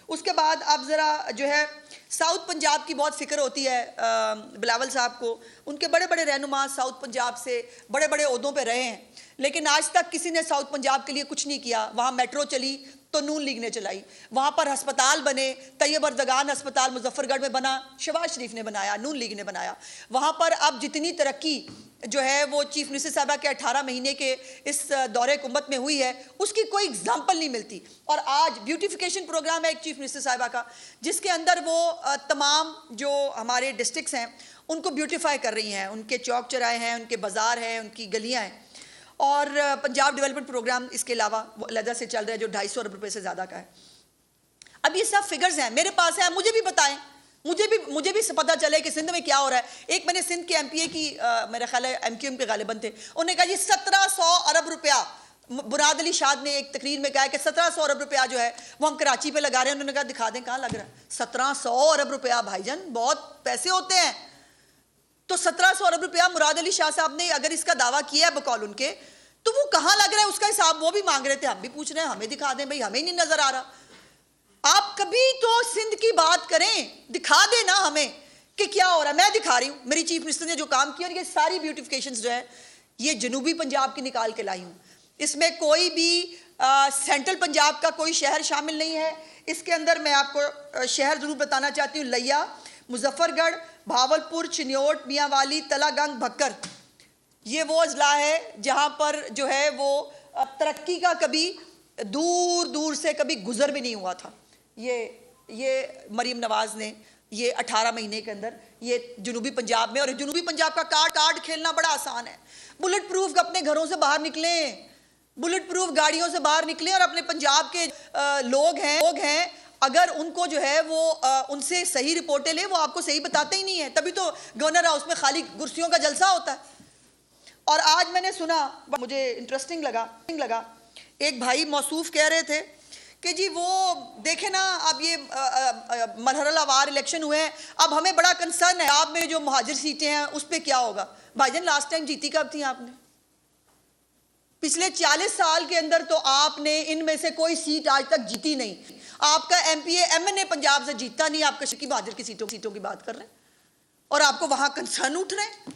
اس کے بعد اب ذرا جو ہے ساؤتھ پنجاب کی بہت فکر ہوتی ہے بلاول صاحب کو. ان کے بڑے بڑے رہنما ساؤتھ پنجاب سے بڑے بڑے عہدوں پہ رہے ہیں، لیکن آج تک کسی نے ساؤتھ پنجاب کے لیے کچھ نہیں کیا. وہاں میٹرو چلی تو نون لیگ نے چلائی، وہاں پر ہسپتال بنے، طیب اردگان ہسپتال مظفر گڑھ میں بنا، شہباز شریف نے بنایا، نون لیگ نے بنایا. وہاں پر اب جتنی ترقی جو ہے وہ چیف منسٹر صاحبہ کے 18 مہینے کے اس دور حکومت میں ہوئی ہے، اس کی کوئی اگزامپل نہیں ملتی. اور آج بیوٹیفیکیشن پروگرام ہے ایک چیف منسٹر صاحبہ کا، جس کے اندر وہ تمام جو ہمارے ڈسٹرکٹس ہیں ان کو بیوٹیفائی کر رہی ہیں، ان کے چوک چوراہے ہیں، ان کے بازار ہیں، ان کی گلیاں ہیں. اور پنجاب ڈیولپمنٹ پروگرام اس کے علاوہ وہ علیحدہ سے چل رہا ہے جو 250 ارب روپے سے زیادہ کا ہے. اب یہ سب فگرز ہیں میرے پاس ہیں، مجھے بھی بتائیں، مجھے بھی پتہ چلے کہ سندھ میں کیا ہو رہا ہے. ایک میں نے سندھ کے ایم پی اے کی میرا خیال ہے ایم کیو ایم کے غالباً تھے، انہوں نے کہا جی 1700 ارب روپیہ، مراد علی شاد نے ایک تقریر میں کہا کہ 1700 ارب روپیہ جو ہے وہ ہم کراچی پہ لگا رہے ہیں. انہوں نے کہا دکھا دیں کہاں لگ رہا ہے. 1700 ارب روپیہ بھائی جان بہت پیسے ہوتے ہیں. تو 1700 ارب روپیہ مراد علی شاہ صاحب نے اگر اس کا دعویٰ کیا ہے بقول ان کے، تو وہ کہاں لگ رہا ہے اس کا حساب وہ بھی مانگ رہے تھے، ہم بھی پوچھ رہے ہیں، ہمیں دکھا دیں بھائی، ہمیں نہیں نظر آ رہا. آپ کبھی تو سندھ کی بات کریں، دکھا دیں نا ہمیں کہ کیا ہو رہا ہے. میں دکھا رہی ہوں میری چیف منسٹر نے جو کام کیا، اور یہ ساری بیوٹیفیکیشنز جو ہے یہ جنوبی پنجاب کی نکال کے لائی ہوں. اس میں کوئی بھی سینٹرل پنجاب کا کوئی شہر شامل نہیں ہے. اس کے اندر میں آپ کو شہر ضرور بتانا چاہتی ہوں، لیا، مظفر گڑھ، بھاولپور، چنیوٹ، میاں والی، تلا گنگ، بھکر. یہ وہ اضلاع ہے جہاں پر جو ہے وہ ترقی کا کبھی دور دور سے کبھی گزر بھی نہیں ہوا تھا. یہ مریم نواز نے یہ 18 مہینے کے اندر یہ جنوبی پنجاب میں، اور جنوبی پنجاب کا کارڈ کھیلنا بڑا آسان ہے. بلٹ پروف اپنے گھروں سے باہر نکلیں، بلٹ پروف گاڑیوں سے باہر نکلیں، اور اپنے پنجاب کے لوگ ہیں اگر ان کو جو ہے وہ ان سے صحیح رپورٹیں لیں، وہ آپ کو صحیح بتاتے ہی نہیں ہیں. تبھی تو گورنر ہاؤس میں خالی کرسیوں کا جلسہ ہوتا ہے. اور آج میں نے سنا، مجھے انٹرسٹنگ لگا، ایک بھائی موصوف کہہ رہے تھے کہ جی وہ دیکھیں نا اب یہ مرحلہ وار الیکشن ہوئے ہیں، اب ہمیں بڑا کنسرن ہے آپ میں جو مہاجر سیٹیں ہیں اس پہ کیا ہوگا. بھائی جان لاسٹ ٹائم جیتی کب تھی آپ نے؟ پچھلے 40 سال کے اندر تو آپ نے ان میں سے کوئی سیٹ آج تک جیتی نہیں. آپ کا M P A M N A Punjab سے جیتا نہیں، آپ کشکی بہادر کی سیٹوں کی بات کر رہے ہیں، اور آپ کو وہاں کنسرن اٹھ رہے ہیں.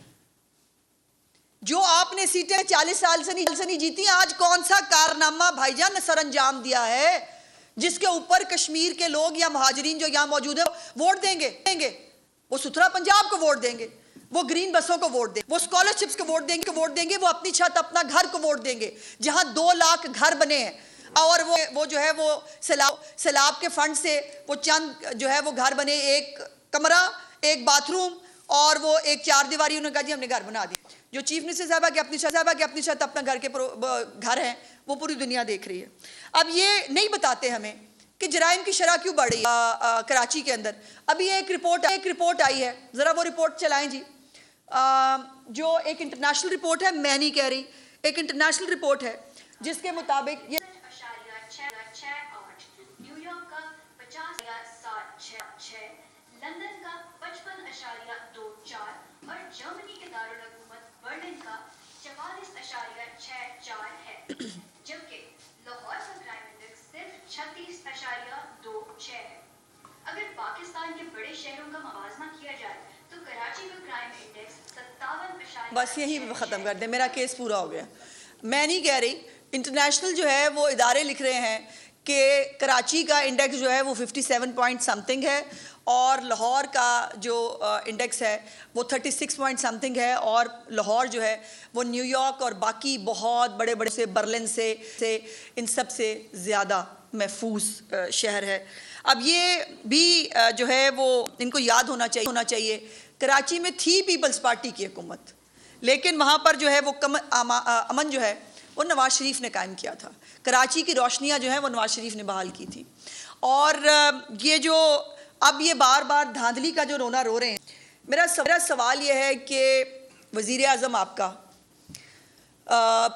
جو آپ نے سیٹیں 40 سال سے نہیں جیتی، آج کون سا کارنامہ بھائی جان سر انجام دیا ہے جس کے اوپر کشمیر کے لوگ یا مہاجرین جو یہاں موجود ہیں ووٹ دیں گے؟ وہ ستھرا پنجاب کو ووٹ دیں گے، وہ گرین بسوں کو ووٹ دیں گے، وہ اسکالرشپس کو ووٹ دیں گے، وہ اپنی چھت اپنا گھر کو ووٹ دیں گے. جہاں 2 لاکھ گھر بنے ہیں اور وہ جو ہے وہ سیلاب کے فنڈ سے وہ چند جو ہے وہ گھر بنے، ایک کمرہ، ایک باتھ روم اور وہ ایک 4 دیواری، انہوں نے کہا جی ہم نے گھر بنا دی. جو چیف منسٹر صاحبہ کی اپنی چھت اپنا گھر ہے وہ پوری دنیا دیکھ رہی ہے. اب یہ نہیں بتاتے ہمیں کہ جرائم کی شرح کیوں بڑھ رہی ہے کراچی کے اندر. ابھی ایک رپورٹ آئی ہے، ذرا وہ رپورٹ چلائیں جی. جو ایک انٹرنیشنل رپورٹ ہے، میں نہیں کہہ رہی، ایک انٹرنیشنل رپورٹ ہے جس کے مطابق یہ نیویارک کا 50.76، لندن کا 55.24 اور جرمنی کے دارالحکومت برلن کا 44.64 ہے، جبکہ لاہور کا کرائم انڈیکس صرف 36.26 ہے. اگر پاکستان کے بڑے شہروں کا موازنہ کیا جائے تو کراچی کا کرائم انڈیکس 57. بس یہی ختم کر دیں، میرا کیس پورا ہو گیا. میں نہیں کہہ رہی، انٹرنیشنل جو ہے وہ ادارے لکھ رہے ہیں کہ کراچی کا انڈیکس جو ہے وہ 57 پوائنٹ سمتھنگ ہے، اور لاہور کا جو انڈیکس ہے وہ 36 پوائنٹ سمتھنگ ہے، اور لاہور جو ہے وہ نیو یارک اور باقی بہت بڑے سے برلن سے ان سب سے زیادہ محفوظ شہر ہے. اب یہ بھی جو ہے وہ ان کو یاد ہونا چاہیے کراچی میں تھی پیپلز پارٹی کی حکومت، لیکن وہاں پر جو ہے وہ امن جو ہے وہ نواز شریف نے قائم کیا تھا. کراچی کی روشنیاں جو ہیں وہ نواز شریف نے بحال کی تھی. اور یہ جو اب یہ بار بار دھاندلی کا جو رونا رو رہے ہیں، میرا سوال یہ ہے کہ وزیر اعظم آپ کا،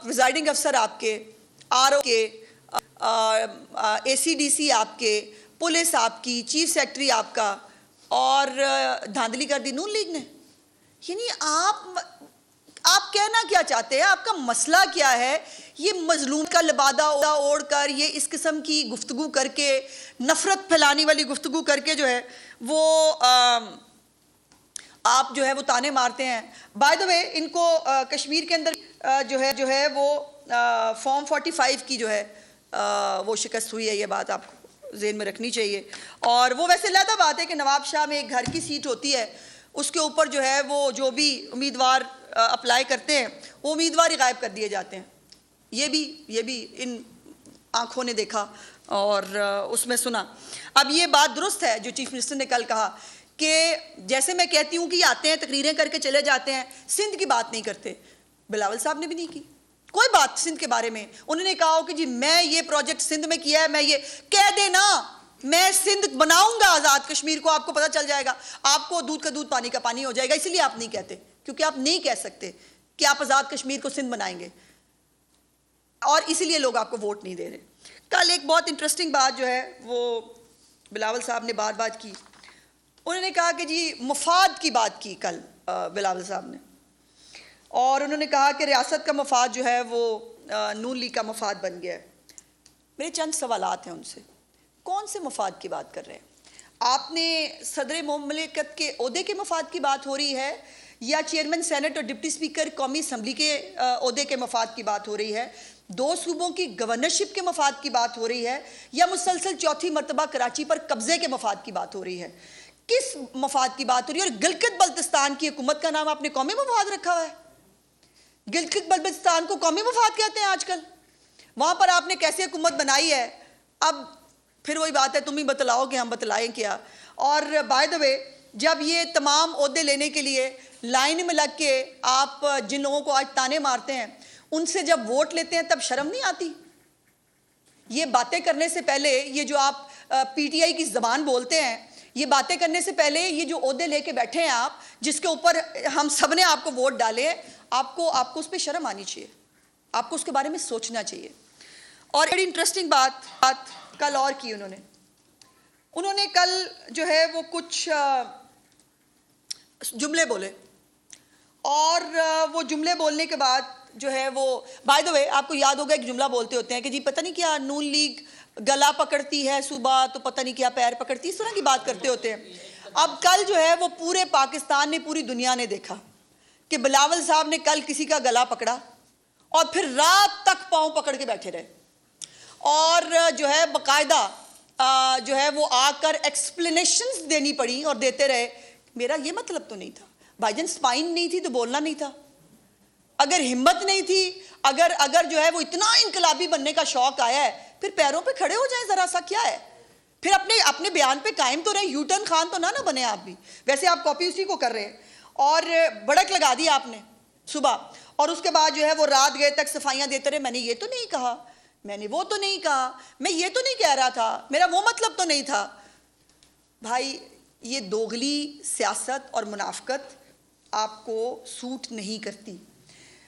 پریزائڈنگ افسر آپ کے، آر او کے، اے سی ڈی سی آپ کے، پولیس آپ کی، چیف سیکرٹری آپ کا، اور دھاندلی کر دی نون لیگ نے. یعنی آپ کہنا کیا چاہتے ہیں؟ آپ کا مسئلہ کیا ہے؟ یہ مظلوم کا لبادہ اوڑھ کر، یہ اس قسم کی گفتگو کر کے، نفرت پھیلانے والی گفتگو کر کے جو ہے وہ آپ جو ہے وہ تانے مارتے ہیں. بائی دا وے ان کو کشمیر کے اندر جو ہے وہ فارم 45 کی جو ہے وہ شکست ہوئی ہے. یہ بات آپ کو ذہن میں رکھنی چاہیے. اور وہ ویسے علیحدہ بات ہے کہ نواب شاہ میں ایک گھر کی سیٹ ہوتی ہے، اس کے اوپر جو ہے وہ جو بھی امیدوار اپلائی کرتے ہیں وہ امیدوار ہی غائب کر دیے جاتے ہیں. یہ بھی ان آنکھوں نے دیکھا اور اس میں سنا. اب یہ بات درست ہے جو چیف منسٹر نے کل کہا کہ جیسے میں کہتی ہوں کہ یہ آتے ہیں تقریریں کر کے چلے جاتے ہیں، سندھ کی بات نہیں کرتے. بلاول صاحب نے بھی نہیں کی کوئی بات سندھ کے بارے میں. انہوں نے کہا کہ جی میں یہ پروجیکٹ سندھ میں کیا ہے، میں یہ کہہ دینا میں سندھ بناؤں گا آزاد کشمیر کو، آپ کو پتہ چل جائے گا، آپ کو دودھ کا دودھ پانی کا پانی ہو جائے گا. اس لیے آپ نہیں کہتے کیونکہ آپ نہیں کہہ سکتے کہ آپ آزاد کشمیر کو سندھ بنائیں گے، اور اسی لیے لوگ آپ کو ووٹ نہیں دے رہے. کل ایک بہت انٹرسٹنگ بات جو ہے وہ بلاول صاحب نے بار بار کی. انہوں نے کہا کہ جی مفاد کی بات کی کل بلاول صاحب نے، اور انہوں نے کہا کہ ریاست کا مفاد جو ہے وہ نون لیگ کا مفاد بن گیا ہے. میرے چند سوالات ہیں ان سے. کون سے مفاد کی بات کر رہے ہیں آپ؟ نے صدر مملکت کے عہدے کے مفاد کی بات ہو رہی ہے، یا چیئرمین سینٹ اور ڈپٹی اسپیکر قومی اسمبلی کے عہدے کے مفاد کی بات ہو رہی ہے، 2 صوبوں کی گورنرشپ کے مفاد کی بات ہو رہی ہے، یا مسلسل چوتھی مرتبہ کراچی پر قبضے کے مفاد کی بات ہو رہی ہے؟ کس مفاد کی بات ہو رہی ہے؟ اور گلگت بلتستان کی حکومت کا نام آپ نے قومی مفاد رکھا ہوا ہے. گلگت بلتستان کو قومی مفاد کہتے ہیں آج کل. وہاں پر آپ نے کیسے حکومت بنائی ہے؟ اب پھر وہی بات ہے، تم ہی بتلاؤ کہ ہم بتلائیں کیا. اور بائی دا وے جب یہ تمام عہدے لینے کے لیے لائن میں لگ کے آپ جن لوگوں کو آج تانے مارتے ہیں ان سے جب ووٹ لیتے ہیں تب شرم نہیں آتی؟ یہ باتیں کرنے سے پہلے، یہ جو آپ پی ٹی آئی کی زبان بولتے ہیں، یہ باتیں کرنے سے پہلے یہ جو عہدے لے کے بیٹھے ہیں آپ، جس کے اوپر ہم سب نے آپ کو ووٹ ڈالے ہیں، آپ کو اس پہ شرم آنی چاہیے، آپ کو اس کے بارے میں سوچنا چاہیے. اور بڑی انٹرسٹنگ بات کل اور کی انہوں نے کل جو ہے وہ کچھ جملے بولے، اور وہ جملے بولنے کے بعد جو ہے وہ بائی دا وے آپ کو یاد ہوگا ایک جملہ بولتے ہوتے ہیں کہ جی پتہ نہیں کیا نون لیگ گلا پکڑتی ہے صبح تو پتہ نہیں کیا پیر پکڑتی ہے، اس طرح کی بات کرتے ہوتے ہیں. اب کل جو ہے وہ پورے پاکستان نے، پوری دنیا نے دیکھا کہ بلاول صاحب نے کل کسی کا گلا پکڑا اور پھر رات تک پاؤں پکڑ کے بیٹھے رہے، اور جو ہے باقاعدہ جو ہے وہ آ کر ایکسپلینیشنز دینی پڑی اور دیتے رہے. میرا یہ مطلب تو نہیں تھا بھائی جان، سپائن نہیں تھی تو بولنا نہیں تھا. اگر ہمت نہیں تھی، اگر جو ہے وہ اتنا انقلابی بننے کا شوق آیا ہے، پھر پیروں پہ کھڑے ہو جائیں ذرا سا. کیا ہے پھر اپنے بیان پہ قائم تو رہیں، یو ٹرن خان تو نہ بنے آپ بھی. ویسے آپ کاپی اسی کو کر رہے ہیں، اور بڑک لگا دی آپ نے صبح، اور اس کے بعد جو ہے وہ رات گئے تک صفائیاں دیتے رہے. میں نے یہ تو نہیں کہا، میں نے وہ تو نہیں کہا، میں یہ تو نہیں کہہ رہا تھا، میرا وہ مطلب تو نہیں تھا. بھائی یہ دوغلی سیاست اور منافقت آپ کو سوٹ نہیں کرتی.